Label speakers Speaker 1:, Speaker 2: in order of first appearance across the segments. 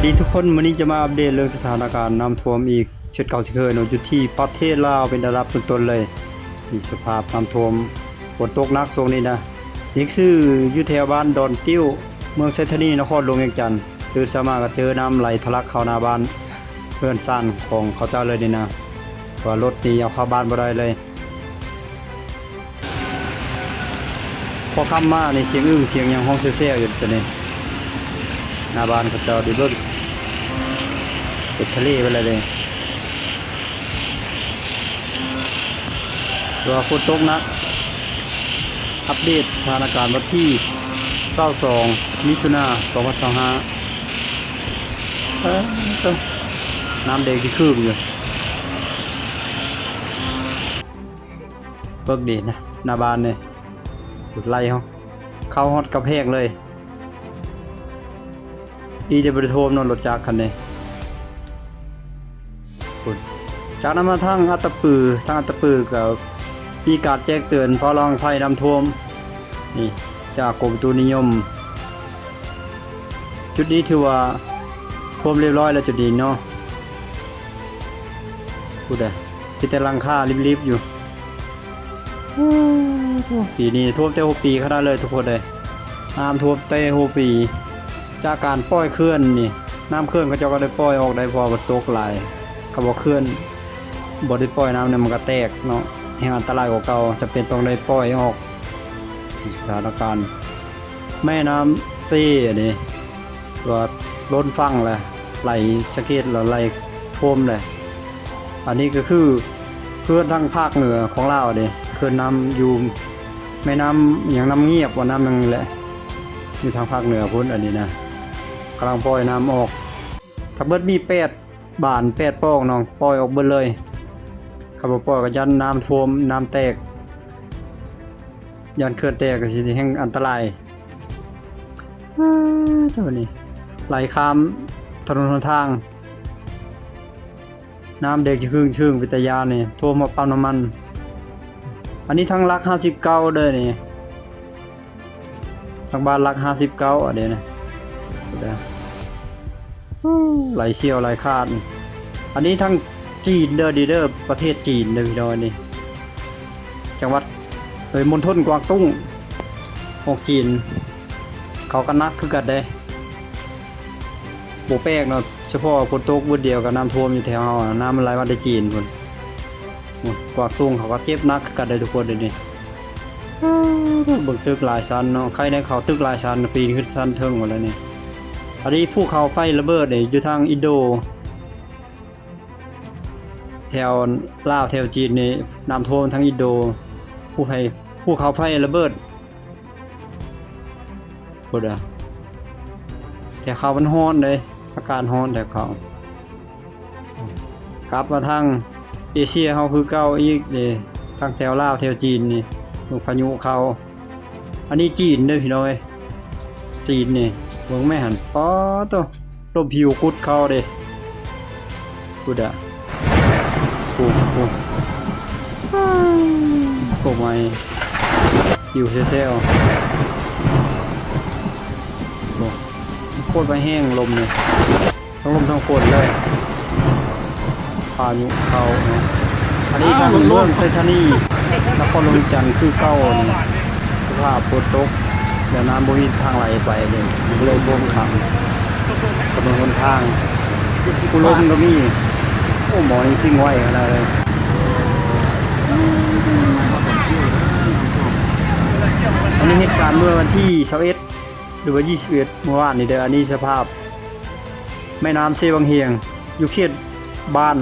Speaker 1: ดีทุกคนวันนี้จะมาอัปเดตเรื่องสถานการณ์น้ำท่วมอีกเช่นเก่าเช่นเคยเนาะอยู่ที่ประเทศลาวเป็นระดับต้นๆเลยมีสภาพน้ำท่วมฝนตกหนักช่วงนี้นะนี่คืออยู่แถวบ้านดอนติ้วเมืองเซธานีนครหลวงเวียงจันทน์ตื่นเช้ามาก็เจอน้ำไหลทะลักเข้าหน้าบ้านเพื่อนซ่านของเขาเจ้าเลยนี่นะว่ารถนี่เอาเข้าบ้านบ่ได้เลยพอค่ำมาในเสียงอึ้งเสียงยังห้องเซี่ยวๆอยู่ตัวนี้หน้าบ้านเขาเจ้าดิเบิ่งเป็นทะเลไปเลยตัวฝนตกหนักอัปเดตสถานการณ์วันที่22มิถุนายน2025น้ำแดงที่คืบอยู่เบิกดีนะหน้าบ้านเลยไล่เข้าฮอดกระแพงเลยดีจะไปโทมนอนรถจักรคันนี้จากนั้นมาทางอัตตปือกับมีการแจ้งเตือนเฝ้าระวังภัยน้ำท่วมนี่จากกรมอุตุนิยมจุดนี้ถือว่าท่วมเรียบร้อยแล้วจุดนี้เนาะพูดได้ที่แต่หลังคาริบๆอยู่ปีนี้ท่วมเต็มปีขนาดเลยทุกคนเลยน้ำท่วมเต็มปีจากการปล่อยเคลื่อนนี่น้ำเคลื่อนก็จะก็ได้ปล่อยออกได้พอมันตกหลายเขาบอกเคลื่อนบ่ได้ปล่อยน้ำเนี่ยมันก็แตกเนาะแห่งอันตรายกว่าเก่าจะเป็นต้องได้ปล่อยออกสถานการณ์แม่น้ำซีนี่ตัวล้นฟังแหละไหลสะเก็ดแล้วไหลท่วมเลยอันนี้ก็คือเพื่อนทั้งภาคเหนือของลาวนี่คือน้ำอยู่แม่น้ำอย่างน้ำเงียบกว่าน้ำนึงแหละอยู่ทางภาคเหนือพุ่นอันนี้นะกำลังปล่อยน้ำออกถ้าเบิดมี8บาน8ป้องน้องปล่อยออกเบิดเลยขับปล่อยก็ยันน้ำท่วมน้ำแตกยันเขื่อนแตกก็สิแห่งอันตรายเท่านี้ไหลข้ามถนนหนทางน้ำเด็กจะชึ่งวิทยานี่ท่วมมาปั๊มน้ำมันอันนี้ทั้งรัก59เด้อนี่ทางบ้านรัก59อันนี้นะไหลเชี่ยวไหลคาดอันนี้ทั้งจีนเด้อดีเด้อประเทศจีนเด้อพี่น้อยนี่จังหวัดมณฑลกวางตุ้งของจีนเขาก็นักคือกันเด้โบแป้งเนาะเฉพาะฝนตกวันเดียวกับน้ำท่วมอยู่แถวเฮาน้ำมันไหลมาได้จีนพุ่นกวางตุ้งเขาก็เจ็บนักคือกันได้ทุกคนเด้นี่เบิ่งตึกหลายชั้นเนาะใครได้เขาตึกหลายชั้นปีนขึ้นชั้นเทิงหมดแล้วนี่อันนี้ภูเขาไฟระเบิดนี่อยู่ทางอินโดแถวลาวแถวจีนนี่น้ำท่วมทั้งอินโดภูเขาไฟระเบิดพุ่นอ่ะแต่เขามันร้อนเลยอากาศร้อนแต่เขากลับมาทางเอเชียเฮาคือเก่าอีกเด้ทางแถวลาวแถวจีนนี่ลูกพายุเขาอันนี้จีนเด้อพี่น้อยจีนนี่เบิ่งแม่หันป๊อโตลมผิวกุดเข้าเด้กุดอ่ะโอ้ไม่ผิวเซลโคตรไปแห้งลมเนี่ยทั้งลมทั้งฝนเลยพายุเข้าอันนี้ทางเมืองเซธานีนครหลวงจันทร์คือเก้าสภาพฝนตกเดี๋ยวน้ำบ่มีทางไหลไปเลยมันเลยท่วมขังถนนหนทางผู้ลมก็มีโอ้หมอนี่ซิ่งไว้ขนาดเลยอันนี้เหตุการณ์เมื่อวันที่21หรือว่า21เมื่อวานนี่เด้ออันนี้สภาพแม่น้ำเซบังเฮียงอยู่เขตบ้าน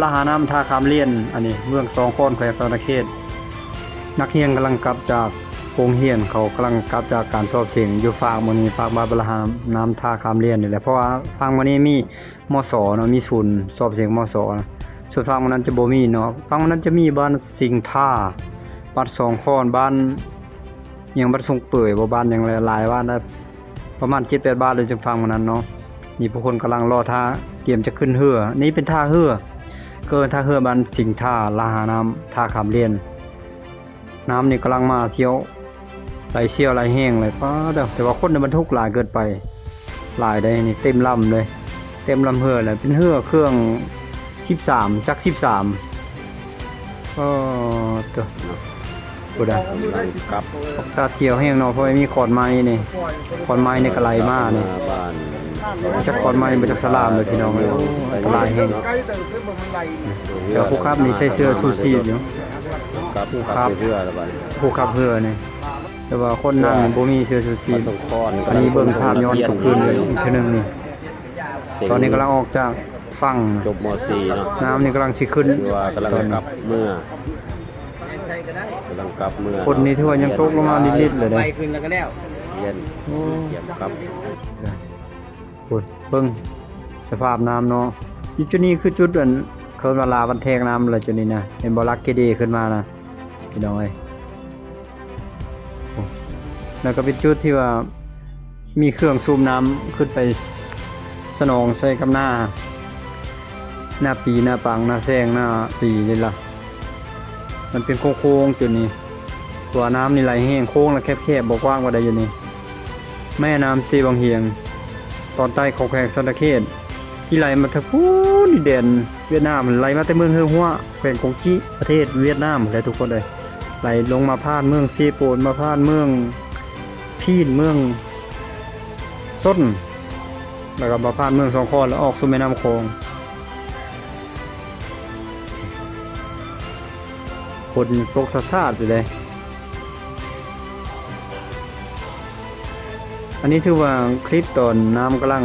Speaker 1: ละหาน้ำท่าคามเลียนอันนี้เมืองสองคอนแขวงสารเขตนักเรียนกำลังกลับจากโรงเรียนเขากำลังกลับจากการสอบเสียงอยู่ฝากมื้อนี้ฝากบ้านละหาน้ำท่าคามเลียนนี่แหละเพราะว่าฟังมื้อนี้มีมสเนาะมีศูนย์สอบเสียงมสส่วนฟังมื้อนั้นจะบ่มีเนาะฟังมื้อนั้นจะมีบ้านสิงห์ท่าบ้านสองคอนบ้านยังบ้านทรงเปื่อยบ่บ้านยังหลายบ้านได้ประมาณ 7-8 บ้านเลยจังฟังมื้อนั้นเนาะนี่ผู้คนกำลังรอท่าเตรียมจะขึ้นเรือนี่เป็นท่าเรือเกินท่าเรือบ้านสิงห์ท่าละหาน้ำท่าคามเลียนน้ำนี่กำลังมาเชี่ยวไหลเชี่ยวไหลแห้งเลยป้าแต่ว่าคนในบรรทุกหลายเกินไปหลายได้นี่เต็มลำเลย เต็มลำเรือเลยเป็นเรือเครื่อง13จักร13ก็ตัวบ่ได้
Speaker 2: กำลังกลับ
Speaker 1: ตาเสียวแห้งเนาะเพราะว่ามีขอนไม้นี่ขอนไม้นี่ก็ไหลมานี่
Speaker 2: บ้าน
Speaker 1: จักขอนไม้บ่จักสลามเลยพี่น้องเอ้ยโอ้อันตรายแฮงแต่ผู้ขับนี่ใส่เสื้อชูชีพอยู่
Speaker 2: กลับ
Speaker 1: ครับ
Speaker 2: เรือแล้วบ้าน
Speaker 1: ผู้ขับเรือนี่แต่ว่าคนนั่งนี่บ่มีเสื้อชูชีพ
Speaker 2: ต้องค้อน
Speaker 1: อันนี้เบิ่งภาพย้อนกลับคืนเลยอีกเทื่อนึงนี่ตอนนี้กำลังออกจากฝั่ง
Speaker 2: จบม .4 เนาะ
Speaker 1: น้ำนี่กำลังสิขึ้น
Speaker 2: คือว่ากำลัง
Speaker 1: ตอน
Speaker 2: ก
Speaker 1: นี้
Speaker 2: ลับเมื่อ กำลังกลับเมื่อ
Speaker 1: คนนี่ถือว่ายังตกลงมานิดๆเลยเด้
Speaker 3: ไปคืนแล้วก็แล้ว
Speaker 2: เย็น
Speaker 1: โอ้
Speaker 2: เยี่ยมครับ
Speaker 1: โหเบิ่งสภาพน้ำเนาะอยู่จุดนี้คือจุดอันเคินว่าลาวันแทกน้ำเลยจุดนี้นะเห็นบ่ลักเกเดขึ้นมานะพี่น้องเอ้ยโอ้แล้วก็เป็นจุดที่ว่ามีเครื่องสูบน้ำขึ้นไปสนองใส่กับหน้าปีหน้าปังหน้าแซงหน้าปีนี่ล่ะมันเป็นโค้งๆจุดนี้ตัวน้ำนี่ไหลแห้งโค้งและแคบๆบ่กว้างกว่าใดอยู่นี่แม่น้ำซีบางเฮียงตอนใต้ของแขวงสันตะเขตที่ไหลมาทางพูนดินแดนเวียดนามไหลมาแต่เมืองเฮือฮัวแขวงกงกี้ประเทศเวียดนามเลยทุกคนเลยไหลลงมาพาดเมืองซีโปนมาพาดเมืองพีนเมืองส้นแล้วก็มาพาดเมืองสองคอนแล้วออกสู่แม่น้ำโขงคนตกสะทาดไปเลยอันนี้ถือว่าคลิปตอนน้ำกำลัง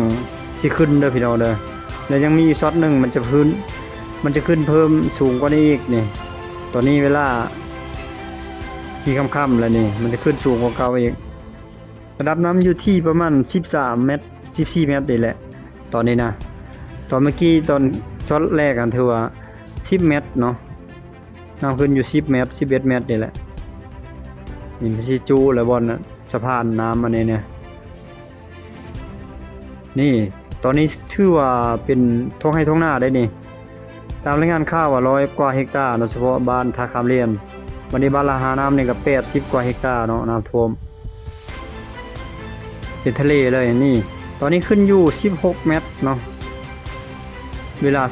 Speaker 1: สิขึ้นเด้อพี่น้องเด้อแล้วยังมีช็อตหนึ่งมันจะขึ้นเพิ่มสูงกว่านี้อีกนี่ตอนนี้เวลา4ค่ำๆแล้วนี่มันจะขึ้นสูงกว่าเก่าอีกระดับน้ำอยู่ที่ประมาณ13เมตร14เมตรนี่แหละตอนนี้นะตอนเมื่อกี้ตอนช็อตแรกกันถือว่า10เมตรเนาะน้ำขึ้นอยู่10เมตร11เมตรนี่แหละนี่ไม่ใช่จูแล้วบอลนะสะพานน้ำอันนี้เนี่ยนี่ตอนนี้ถือว่าเป็นท้องให้ท้องหน้าได้นี่ตามรายงานข่าวว่า100กว่าเฮกตาร์โดยเฉพาะบ้านท่าคำเรียนวันนี้บ้านละหาน้ำนี่ก็80กว่าเฮกตาร์เนาะน้ำท่วมเป็นทะเลเลยนี่ตอนนี้ขึ้นอยู่16เมตรเนาะเวลา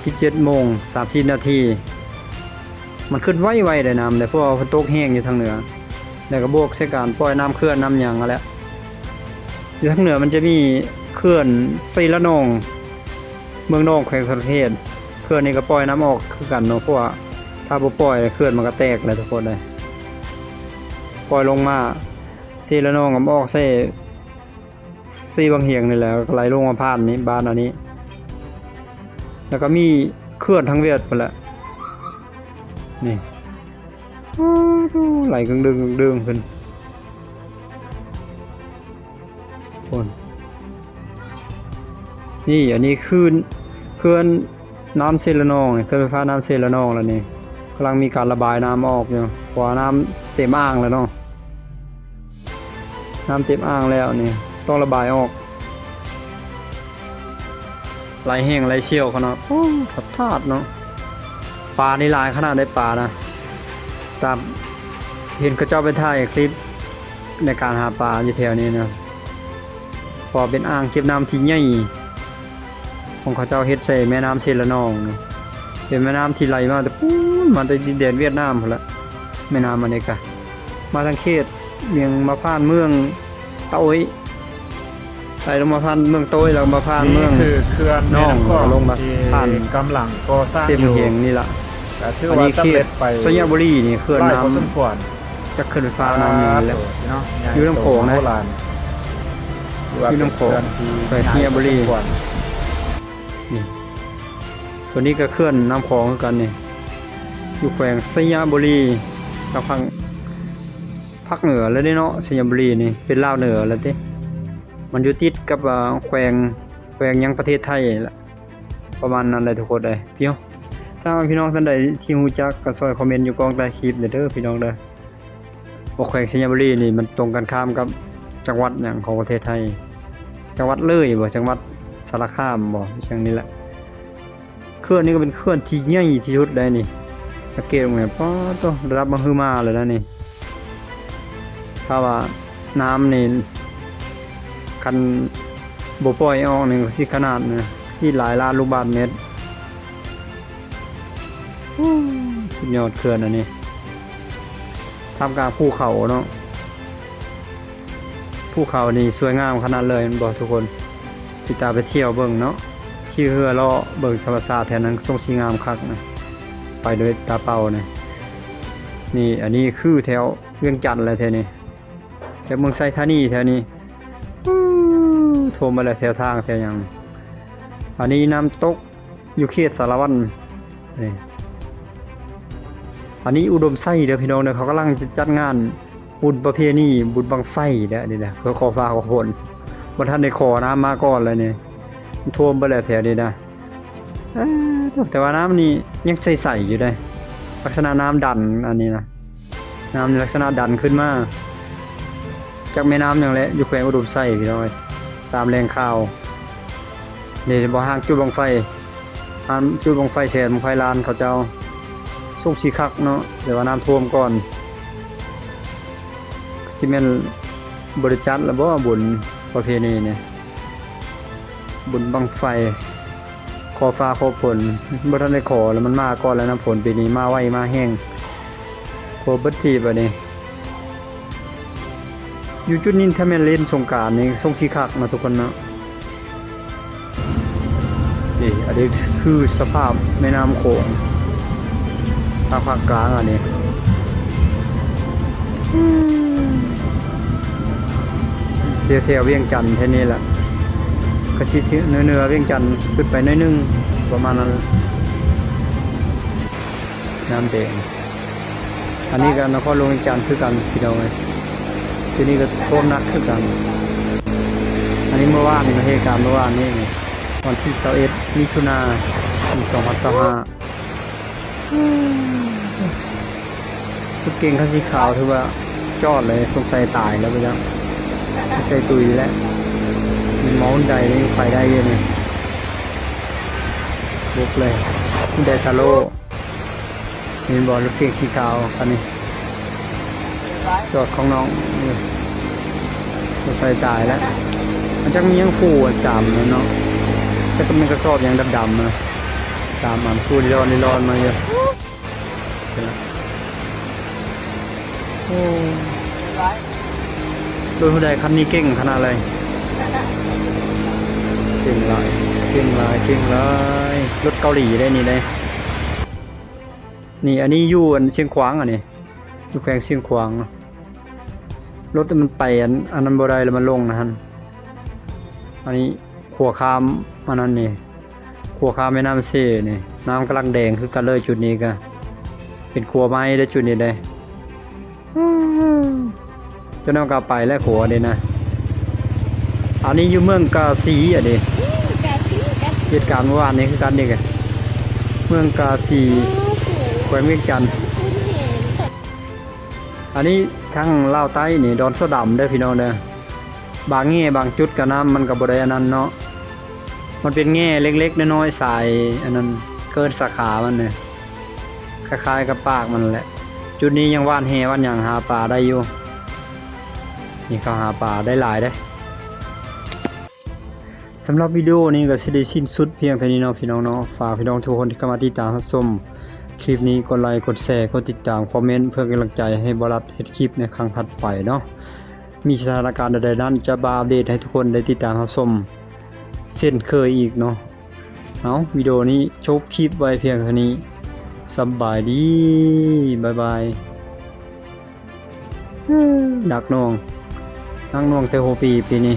Speaker 1: 17:30 นาทีมันขึ้นไวๆเลยน้ำเลยเพราะว่าฝนตกแห้งอยู่ทางเหนือแล้วก็บวกใช้การปล่อยน้ำเคลื่อนน้ำหยังแล้วอยู่ทางเหนือมันจะมีเขื่อนไซละนองเมืองนองแขวงสันเขตเขื่อนนี้ก็ปล่อยน้ำออกคือกันเนาะเพราะว่าถ้าบ่ปล่อยเขื่อนมันก็แตกเลยทุกคนเลยปล่อยลงมาไซละนองก็ออกใส่ซีบางเฮียงนี่แหละก็ไหลลงมาผ่านนี้บ้านอันนี้ แล้วก็มีเขื่อนทางเวียดพุ่นแหละนี่ไหลกึ่งดึงขึ้นคนนี่อันนี้คืนเขื่อนน้ำเซละนองเครื่องไฟฟ้าน้ำเซละนองแล้วนี่กำลังมีการระบายน้ำออกอยู่เพราะน้ำเต็มอ่างแล้วเนาะน้ำเต็มอ่างแล้วนี่ต้องระบายออกไหลแห้งไหลเชี่ยวขนาดโอ้ทัดทาดเนาะปลานี่หลายขนาดได้ปลานะตามเห็นเขาเจ้าไปถ่ายคลิปในการหาปลาอยู่แถวนี้นะพอเป็นอ่างเก็บน้ำที่ใหญ่ของเขาเจ้าเฮ็ดใส่แม่น้ำเซละนองเป็นแม่น้ำที่ไหลมาแต่ปู้มาแต่ดินแดนเวียดนามพุ่นละแม่น้ำอันนี้ก็มาทางเขตเมียงมาผ่านเมืองเต้ยไหลลงมาผ่านเมืองเต้ยแล้วมาผ่านเมือง
Speaker 4: คือเขื่อน
Speaker 1: น้อง
Speaker 4: ก็
Speaker 1: ลงมาผ่าน
Speaker 4: กำลังก่อสร้าง
Speaker 1: เต็ม
Speaker 4: อยู่
Speaker 1: เฮียงนี่ล่ะ
Speaker 4: แต่ถือว่าสำเร็จไป
Speaker 1: สยามบุรีนี่เขื่อน
Speaker 4: หลาย
Speaker 1: น้
Speaker 4: พอสมควร
Speaker 1: ำจะขึ้นไฟฟ้าน้ำนี่แหละ
Speaker 4: เนาะ
Speaker 1: อยู่น้ำโขงนะ
Speaker 4: โบราณ
Speaker 1: อยู่น้ำโขง
Speaker 4: ถือว่าเป็น
Speaker 1: ไป
Speaker 4: เขื่อนที่
Speaker 1: สยามบุรี
Speaker 4: ใหญ่พอสมควร
Speaker 1: นี่ตัวนี้ก็เคลื่อนน้ำคลองคือกันนี่อยู่แขวงสยามบุรีกับภาคเหนือแล้วเด้เนาะสยามบุรีนี่เป็นลาวเหนือแล้วเด้มันอยู่ติดกับแขวงยังประเทศไทยล่ะประมาณนั้นเลยทุกคนเลยพี่น้องถ้าพี่น้องท่านใดที่รู้จักก็ช่วยคอมเมนต์อยู่กองใต้คลิปเด้อพี่น้องเด้อว่าแขวงสยามบุรีนี่มันตรงกันข้ามกับจังหวัดหยังของประเทศไทยจังหวัดเลยบ่จังหวัดสารคามบ่จังนี้แหละเคลื่อนนี่ก็เป็นเคลื่อนที่ใหญ่ที่สุดได้นี่สังเกตว่าป้อตัวระดับมหึมาเลยนะนี่ถ้าว่าน้ำนี่คันบ่ปล่อยออกนี่สิขนาดนะ ที่หลายล้านลูกบาศก์เมตรสุดยอดเขื่อนอันนี้ทำกลางภูเขาเนาะภูเขานี่สวยงามขนาดเลยมันบอกทุกคนติดตามไปเที่ยวเบิ่งเนาะขี่เรือเลาะเบิ่งธรรมชาติแถวนั้นทรงสีงามคักนะไปโดยตาเปล่านะนี่อันนี้คือแถวเวียงจันทน์เลยแถวนี้แถวเมืองไซธานีแถวนี้โทรมาแล้วแถวทางแถวยังอันนี้น้ำตกอยู่เขตสารวัตรนี่อันนี้อุดมไส้เด้อพี่น้องเด้อเขากำลังจัดงานบุญประเพณีบุญบังไฟเด้อนี่นะเพื่อขอฟ้าขอฝนบ่ทันได้ขอน้ำมาก่อนเลยนี่ท่วมไปแล้วแถวนี้นะแต่ว่าน้ำนี่ยังใสๆอยู่ได้ลักษณะน้ำดันอันนี้นะน้ำลักษณะดันขึ้นมาจากแม่น้ำอย่างแหละอยู่แขวงอุดมไส้พี่น้องตามแรงข่าวนี่บ่ห่างจุดบังไฟจุดบังไฟแสนบังไฟล้านเขาเจ้าส่งสีคักเนาะแต่ว่าน้ำท่วมก่อนที่แม่นบริจาคแล้วบ่บุญประเพณีเนี่ยบุญบังไฟขอฟ้าขอฝนบ่ทันได้ขอแล้วมันมาก่อนแล้วน้ำฝนปีนี้มาไวมาแห้งโคเบิดทีบัดนี้อยู่จุดนี้ถ้าแม่นเล่นสงกรานต์นี่ส่งสีคักเนาะทุกคนเนาะนี่อันนี้คือสภาพแม่น้ำโขงทางภาคกลางอันนี้เสียแถวเวียงจันทน์แค่นี้แหละกระชิดเนื้อเวียงจันทน์ขึ้นไปน้อยนึงประมาณนั้นน้ำแดงอันนี้ก็นครหลวงเวียงจันทน์คือกันพี่น้องเลยที่นี่ก็ท่วมหนักคือกันอันนี้เมื่อวานเหตุการณ์เมื่อวานนี่วันที่21มิถุนายนปี2025ทุกเก่งขั้นสีขาวถือว่าจอดเลยสงสัยตายแล้วไปแล้วสงสัยตุยแล้วมีเมาส์ใดนี่ไปได้เยอะเลยบุกเลยไดตาโลมีบอลรถเก่งสีขาวคันนี้จอดของน้องนี่สงสัยตายแล้วมันจะมียังฟูสามเนาะแต่ก็มันกระสอบยังดำๆนะตามมันฟูดิรอนมาเยอะโอ้โดยผู้ใดคันนี้เก่งขนาดเลยเก่งหลายรถเกาหลีได้นี่เลยนี่อันนี้อยู่เชียงขวางอันนี้อยู่แขวงเชียงขวางรถมันไปอันนั้นบ่ได้แล้วมันลงนะฮะอันนี้ขัวคามอันนั้นนี่ขัวคามแม่น้ำเซ่นี่น้ำกำลังแดงคือกันเลยจุดนี้ก็เป็นขัวไม้ได้จุดนี้ได้จะนำกลับไปแล้วขัวเด้นะอันนี้อยู่เมืองกาสีอ่ะดิเหตุการณ์เมื่อวานนี้คือกันนี่ไงเมืองกาสีแขวงเวียงจันทน์อันนี้ทั้งลาวใต้นี่ดอนสะดำได้พี่น้องเด้อบางแง่บางจุดกับน้ำมันกับบริเวณนั้นเนาะมันเป็นแง่เล็กๆน้อยๆสายอันนั้นเกินสาขามันเนี่ยคล้ายๆกับปากมันแหละจุดนี้ยังว่านแหว่านอย่างหาปลาได้อยู่นี่เขาหาปลาได้หลายได้สำหรับวิดีโอนี้ก็สิได้สิ้นสุดเพียงเท่านี้เนาะพี่น้องเนาะฝากพี่น้องทุกคนที่เข้ามาติดตามรับชมคลิปนี้กดไลค์กดแชร์กดติดตามคอมเมนต์เพื่อกำลังใจให้บรัดเฮ็ดคลิปในครั้งถัดไปเนาะมีสถานการณ์ใดๆนั้นจะมาอัปเดตให้ทุกคนได้ติดตามรับชมเช่นเคยอีกเนาะเอาวิดีโอนี้จบคลิปไว้เพียงเท่านี้สบายดีบ๊ายบายนักหน่วงแต่โหปีนี้